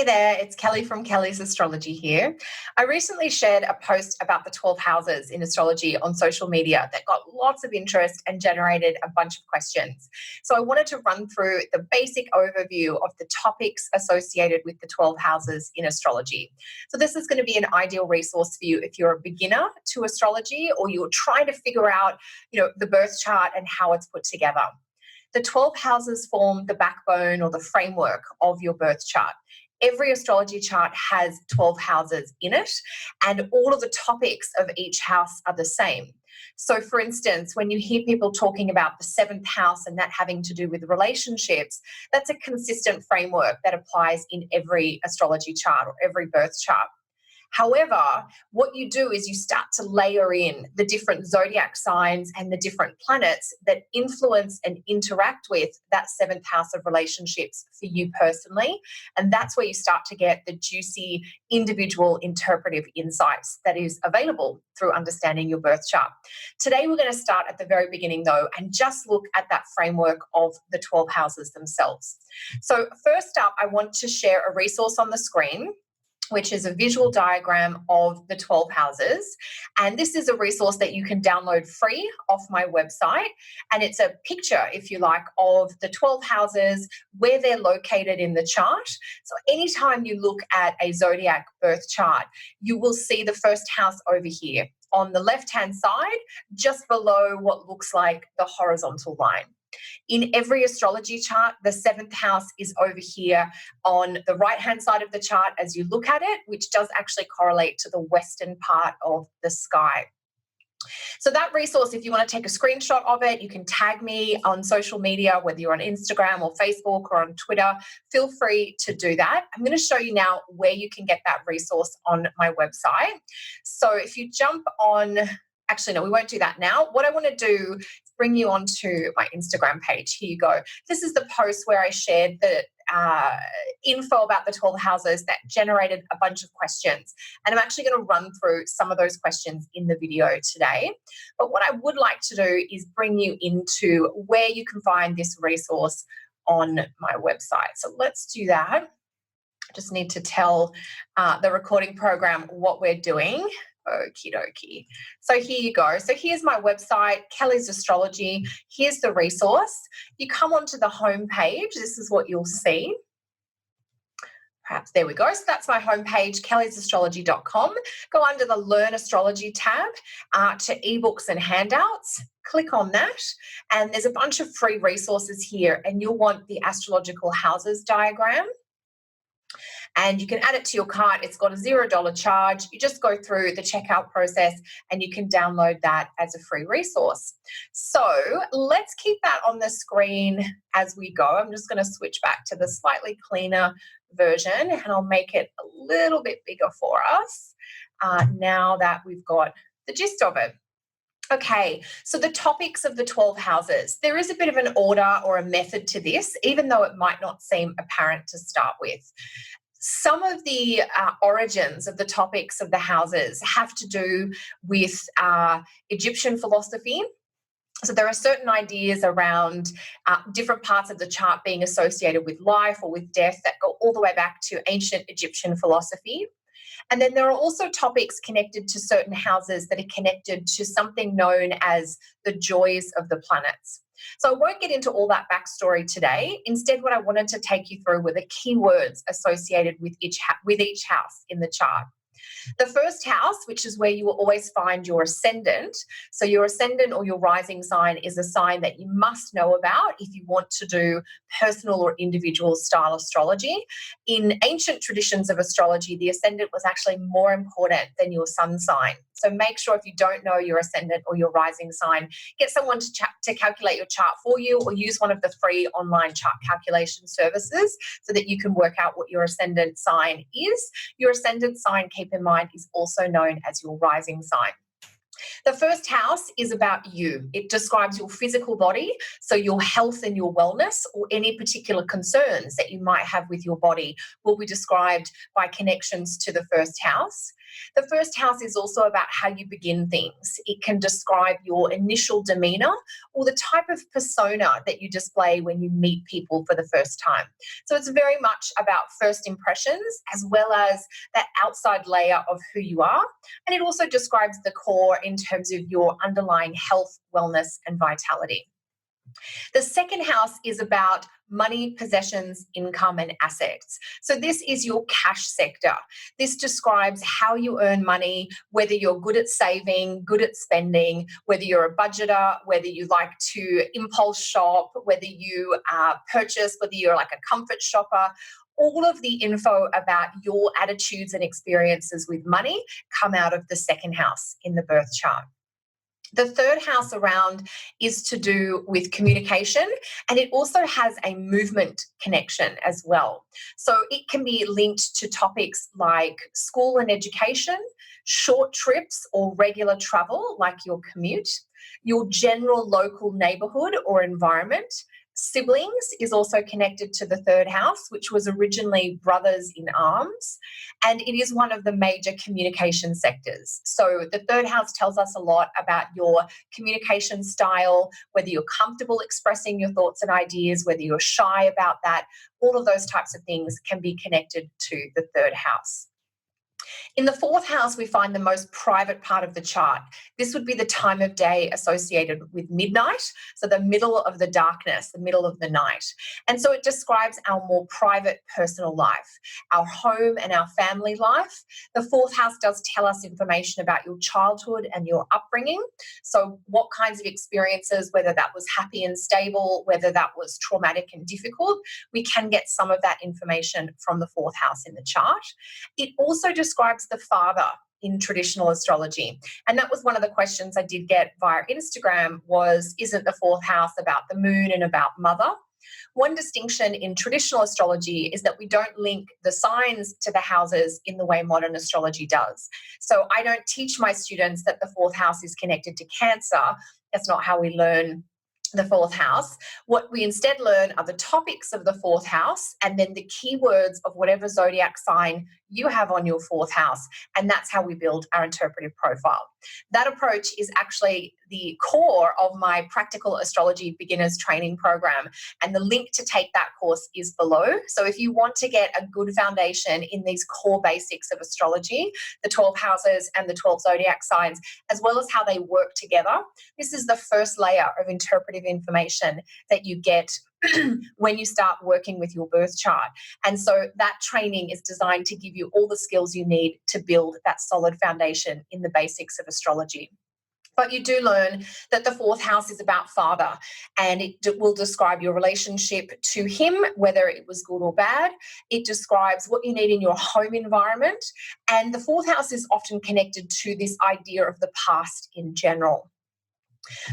Hey there, it's Kelly from Kelly's Astrology here. I recently shared a post about the 12 houses in astrology on social media that got lots of interest and generated a bunch of questions. So I wanted to run through the basic overview of the topics associated with the 12 houses in astrology. So this is going to be an ideal resource for you if you're a beginner to astrology or you're trying to figure out, the birth chart and how it's put together. The 12 houses form the backbone or the framework of your birth chart. Every astrology chart has 12 houses in it, and all of the topics of each house are the same. So, for instance, when you hear people talking about the seventh house and that having to do with relationships, that's a consistent framework that applies in every astrology chart or every birth chart. However, what you do is you start to layer in the different zodiac signs and the different planets that influence and interact with that seventh house of relationships for you personally. And that's where you start to get the juicy individual interpretive insights that is available through understanding your birth chart. Today, we're going to start at the very beginning, though, and just look at that framework of the 12 houses themselves. So first up, I want to share a resource on the screen, which is a visual diagram of the 12 houses. And this is a resource that you can download free off my website. And it's a picture, if you like, of the 12 houses, where they're located in the chart. So anytime you look at a zodiac birth chart, you will see the first house over here on the left-hand side, just below what looks like the horizontal line. In every astrology chart, the seventh house is over here on the right-hand side of the chart as you look at it, which does actually correlate to the western part of the sky. So that resource, if you want to take a screenshot of it, you can tag me on social media, whether you're on Instagram or Facebook or on Twitter. Feel free to do that. I'm going to show you now where you can get that resource on my website. So if you jump on... Actually, no, we won't do that now. What I want to do is bring you onto my Instagram page. Here you go. This is the post where I shared the info about the 12 houses that generated a bunch of questions. And I'm actually going to run through some of those questions in the video today. But what I would like to do is bring you into where you can find this resource on my website. So let's do that. I just need to tell the recording program what we're doing. Okie dokie. So here you go. So here's my website, Kelly's Astrology. Here's the resource. You come onto the home page. This is what you'll see. Perhaps there we go. So that's my homepage, kellysastrology.com. Go under the Learn Astrology tab to ebooks and handouts. Click on that, and there's a bunch of free resources here, and you'll want the astrological houses diagram. And you can add it to your cart. It's got a $0 charge. You just go through the checkout process and you can download that as a free resource. So let's keep that on the screen as we go. I'm just going to switch back to the slightly cleaner version, and I'll make it a little bit bigger for us now that we've got the gist of it. Okay, so the topics of the 12 houses. There is a bit of an order or a method to this, even though it might not seem apparent to start with. Some of the origins of the topics of the houses have to do with Egyptian philosophy. So there are certain ideas around different parts of the chart being associated with life or with death that go all the way back to ancient Egyptian philosophy. And then there are also topics connected to certain houses that are connected to something known as the joys of the planets. So I won't get into all that backstory today. Instead, what I wanted to take you through were the keywords associated with each house in the chart. The first house, which is where you will always find your ascendant. So your ascendant or your rising sign is a sign that you must know about if you want to do personal or individual style astrology. In ancient traditions of astrology, the ascendant was actually more important than your sun sign. So make sure if you don't know your ascendant or your rising sign, get someone to calculate your chart for you, or use one of the free online chart calculation services so that you can work out what your ascendant sign is. Your ascendant sign, keep in mind, is also known as your rising sign. The first house is about you. It describes your physical body, so your health and your wellness, or any particular concerns that you might have with your body will be described by connections to the first house. The first house is also about how you begin things. It can describe your initial demeanor or the type of persona that you display when you meet people for the first time. So it's very much about first impressions as well as that outside layer of who you are. And it also describes the core in terms of your underlying health, wellness, and vitality. The second house is about money, possessions, income, and assets. So this is your cash sector. This describes how you earn money, whether you're good at saving, good at spending, whether you're a budgeter, whether you like to impulse shop, whether you purchase, whether you're like a comfort shopper. All of the info about your attitudes and experiences with money come out of the second house in the birth chart. The third house around is to do with communication, and it also has a movement connection as well. So it can be linked to topics like school and education, short trips or regular travel, like your commute, your general local neighborhood or environment. Siblings is also connected to the third house, which was originally brothers in arms, and it is one of the major communication sectors. So the third house tells us a lot about your communication style, whether you're comfortable expressing your thoughts and ideas, whether you're shy about that. All of those types of things can be connected to the third house. In the fourth house, we find the most private part of the chart. This would be the time of day associated with midnight, so the middle of the darkness, the middle of the night. And so it describes our more private personal life, our home and our family life. The fourth house does tell us information about your childhood and your upbringing. So what kinds of experiences, whether that was happy and stable, whether that was traumatic and difficult, we can get some of that information from the fourth house in the chart. It also describes the father in traditional astrology. And that was one of the questions I did get via Instagram was, isn't the fourth house about the moon and about mother? One distinction in traditional astrology is that we don't link the signs to the houses in the way modern astrology does. So I don't teach my students that the fourth house is connected to Cancer. That's not how we learn the fourth house. What we instead learn are the topics of the fourth house and then the keywords of whatever zodiac sign you have on your fourth house. And that's how we build our interpretive profile. That approach is actually the core of my practical astrology beginners training program. And the link to take that course is below. So if you want to get a good foundation in these core basics of astrology, the 12 houses and the 12 zodiac signs, as well as how they work together, this is the first layer of interpretive information that you get when you start working with your birth chart. And so that training is designed to give you all the skills you need to build that solid foundation in the basics of astrology. But you do learn that the fourth house is about father, and it will describe your relationship to him, whether it was good or bad. It describes what you need in your home environment. And the fourth house is often connected to this idea of the past in general.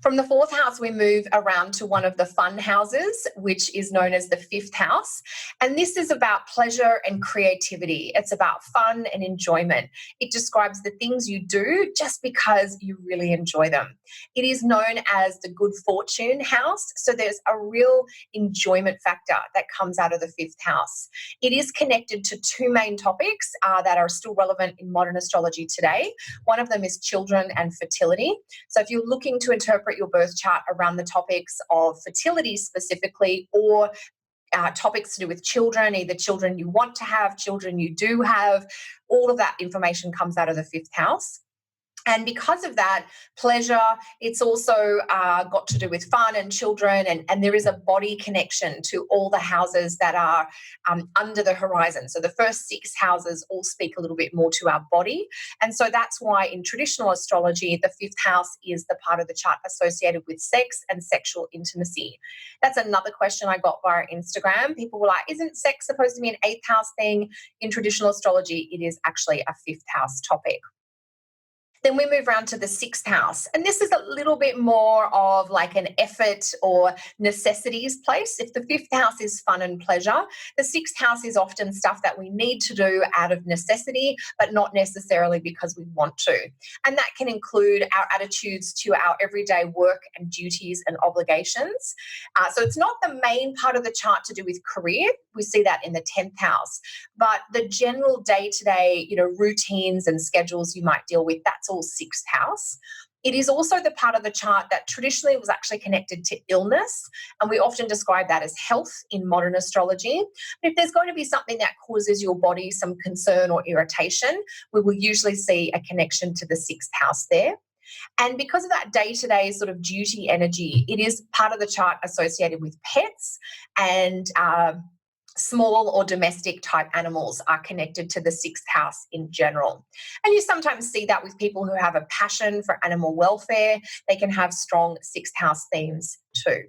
From the fourth house, we move around to one of the fun houses, which is known as the fifth house. And this is about pleasure and creativity. It's about fun and enjoyment. It describes the things you do just because you really enjoy them. It is known as the good fortune house. So there's a real enjoyment factor that comes out of the fifth house. It is connected to two main topics that are still relevant in modern astrology today. One of them is children and fertility. So if you're looking to interpret your birth chart around the topics of fertility specifically, or topics to do with children, either children you want to have, children you do have, all of that information comes out of the fifth house. And because of that, pleasure, it's also got to do with fun and children, and there is a body connection to all the houses that are under the horizon. So the first 6 houses all speak a little bit more to our body. And so that's why in traditional astrology, the fifth house is the part of the chart associated with sex and sexual intimacy. That's another question I got via Instagram. People were like, isn't sex supposed to be an 8th house thing? In traditional astrology, it is actually a 5th house topic. Then we move around to the sixth house. And this is a little bit more of like an effort or necessities place. If the fifth house is fun and pleasure, the sixth house is often stuff that we need to do out of necessity, but not necessarily because we want to. And that can include our attitudes to our everyday work and duties and obligations. So it's not the main part of the chart to do with career. We see that in the 10th house. But the general day-to-day, routines and schedules you might deal with, that's all sixth house. It is also the part of the chart that traditionally was actually connected to illness, and we often describe that as health in modern astrology. But if there's going to be something that causes your body some concern or irritation, we will usually see a connection to the sixth house there. And because of that day-to-day sort of duty energy, it is part of the chart associated with pets, and small or domestic type animals are connected to the sixth house in general. And you sometimes see that with people who have a passion for animal welfare. They can have strong sixth house themes too.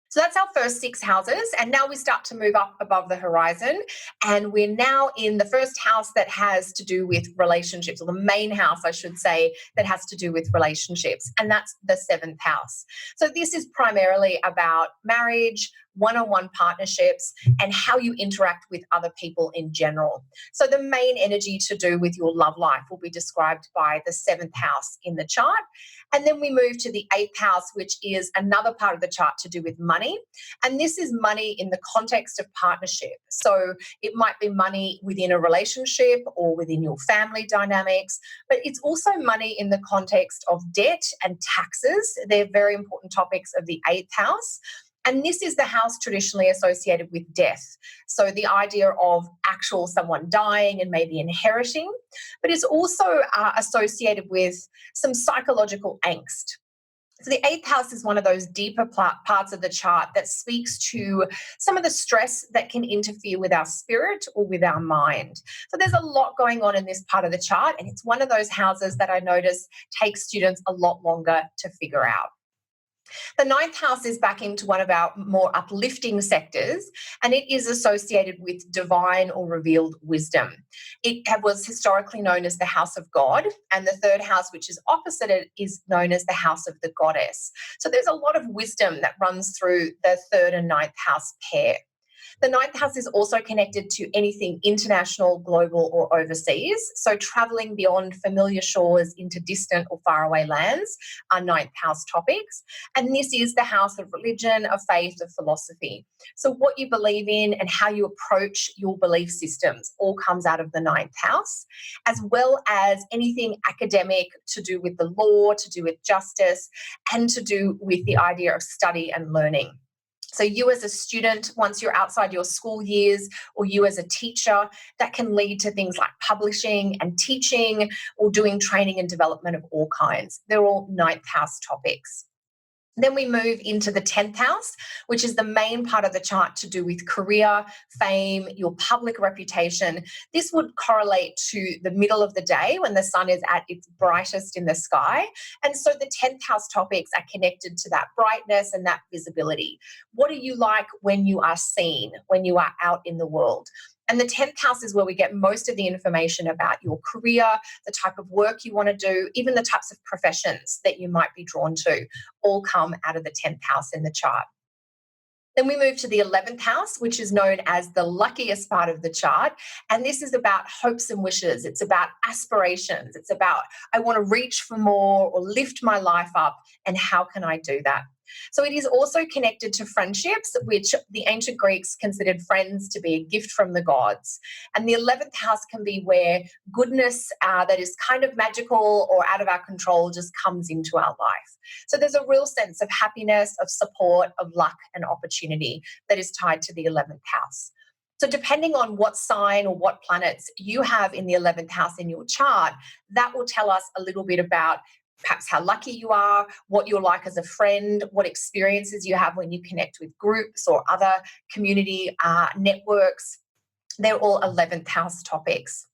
So that's our first six houses. And now we start to move up above the horizon. And we're now in the first house that has to do with relationships, or the main house, I should say, that has to do with relationships. And that's the seventh house. So this is primarily about marriage, one-on-one partnerships, and how you interact with other people in general. So the main energy to do with your love life will be described by the seventh house in the chart. And then we move to the eighth house, which is another part of the chart to do with money. And this is money in the context of partnership. So it might be money within a relationship or within your family dynamics, but it's also money in the context of debt and taxes. They're very important topics of the eighth house. And this is the house traditionally associated with death. So the idea of actual someone dying and maybe inheriting, but it's also associated with some psychological angst. So the eighth house is one of those deeper parts of the chart that speaks to some of the stress that can interfere with our spirit or with our mind. So there's a lot going on in this part of the chart, and it's one of those houses that I notice takes students a lot longer to figure out. The ninth house is back into one of our more uplifting sectors, and it is associated with divine or revealed wisdom. It was historically known as the house of God, and the third house, which is opposite it, is known as the house of the goddess. So there's a lot of wisdom that runs through the third and ninth house pair. The ninth house is also connected to anything international, global, or overseas. So traveling beyond familiar shores into distant or faraway lands are ninth house topics. And this is the house of religion, of faith, of philosophy. So what you believe in and how you approach your belief systems all comes out of the ninth house, as well as anything academic to do with the law, to do with justice, and to do with the idea of study and learning. So you as a student, once you're outside your school years, or you as a teacher, that can lead to things like publishing and teaching, or doing training and development of all kinds. They're all ninth house topics. Then we move into the 10th house, which is the main part of the chart to do with career, fame, your public reputation. This would correlate to the middle of the day when the sun is at its brightest in the sky. And so the 10th house topics are connected to that brightness and that visibility. What are you like when you are seen, when you are out in the world? And the 10th house is where we get most of the information about your career, the type of work you want to do, even the types of professions that you might be drawn to, all come out of the 10th house in the chart. Then we move to the 11th house, which is known as the luckiest part of the chart. And this is about hopes and wishes. It's about aspirations. It's about, I want to reach for more or lift my life up. And how can I do that? So it is also connected to friendships, which the ancient Greeks considered friends to be a gift from the gods. And the 11th house can be where goodness that is kind of magical or out of our control just comes into our life. So there's a real sense of happiness, of support, of luck and opportunity that is tied to the 11th house. So depending on what sign or what planets you have in the 11th house in your chart, that will tell us a little bit about perhaps how lucky you are, what you're like as a friend, what experiences you have when you connect with groups or other community networks. They're all 11th house topics.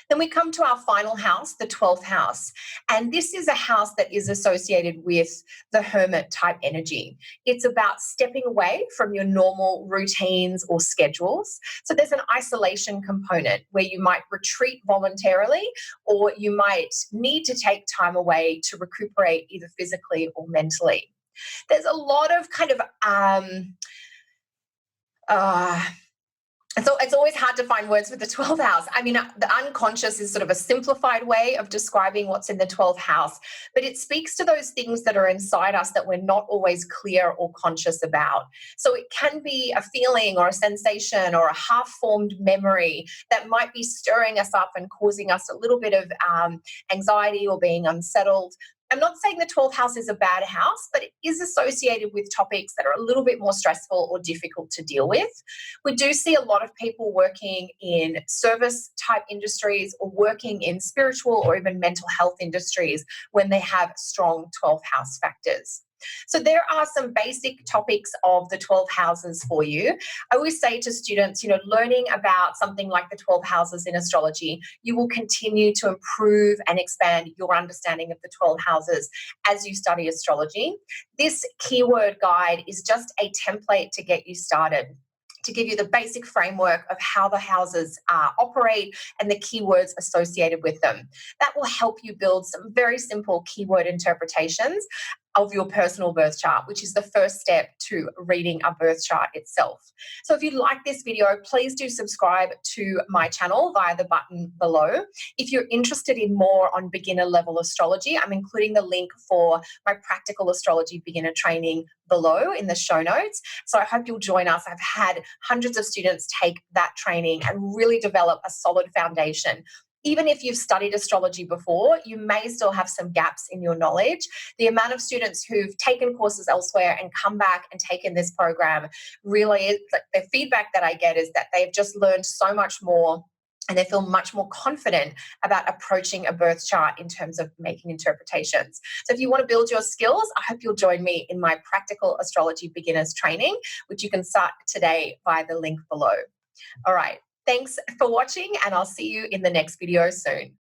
Then we come to our final house, the 12th house. And this is a house that is associated with the hermit type energy. It's about stepping away from your normal routines or schedules. So there's an isolation component where you might retreat voluntarily, or you might need to take time away to recuperate either physically or mentally. There's a lot of kind of uh, so it's always hard to find words with the 12th house. I mean, the unconscious is sort of a simplified way of describing what's in the 12th house, but it speaks to those things that are inside us that we're not always clear or conscious about. So it can be a feeling or a sensation or a half-formed memory that might be stirring us up and causing us a little bit of anxiety or being unsettled. I'm not saying the 12th house is a bad house, but it is associated with topics that are a little bit more stressful or difficult to deal with. We do see a lot of people working in service type industries or working in spiritual or even mental health industries when they have strong 12th house factors. So there are some basic topics of the 12 houses for you. I always say to students, learning about something like the 12 houses in astrology, you will continue to improve and expand your understanding of the 12 houses as you study astrology. This keyword guide is just a template to get you started, to give you the basic framework of how the houses operate and the keywords associated with them. That will help you build some very simple keyword interpretations of your personal birth chart, which is the first step to reading a birth chart itself. So if you like this video, please do subscribe to my channel via the button below. If you're interested in more on beginner level astrology, I'm including the link for my practical astrology beginner training below in the show notes. So I hope you'll join us. I've had hundreds of students take that training and really develop a solid foundation. Even if you've studied astrology before, you may still have some gaps in your knowledge. The amount of students who've taken courses elsewhere and come back and taken this program, really, the feedback that I get is that they've just learned so much more and they feel much more confident about approaching a birth chart in terms of making interpretations. So if you want to build your skills, I hope you'll join me in my practical astrology beginners training, which you can start today via the link below. All right. Thanks for watching, and I'll see you in the next video soon.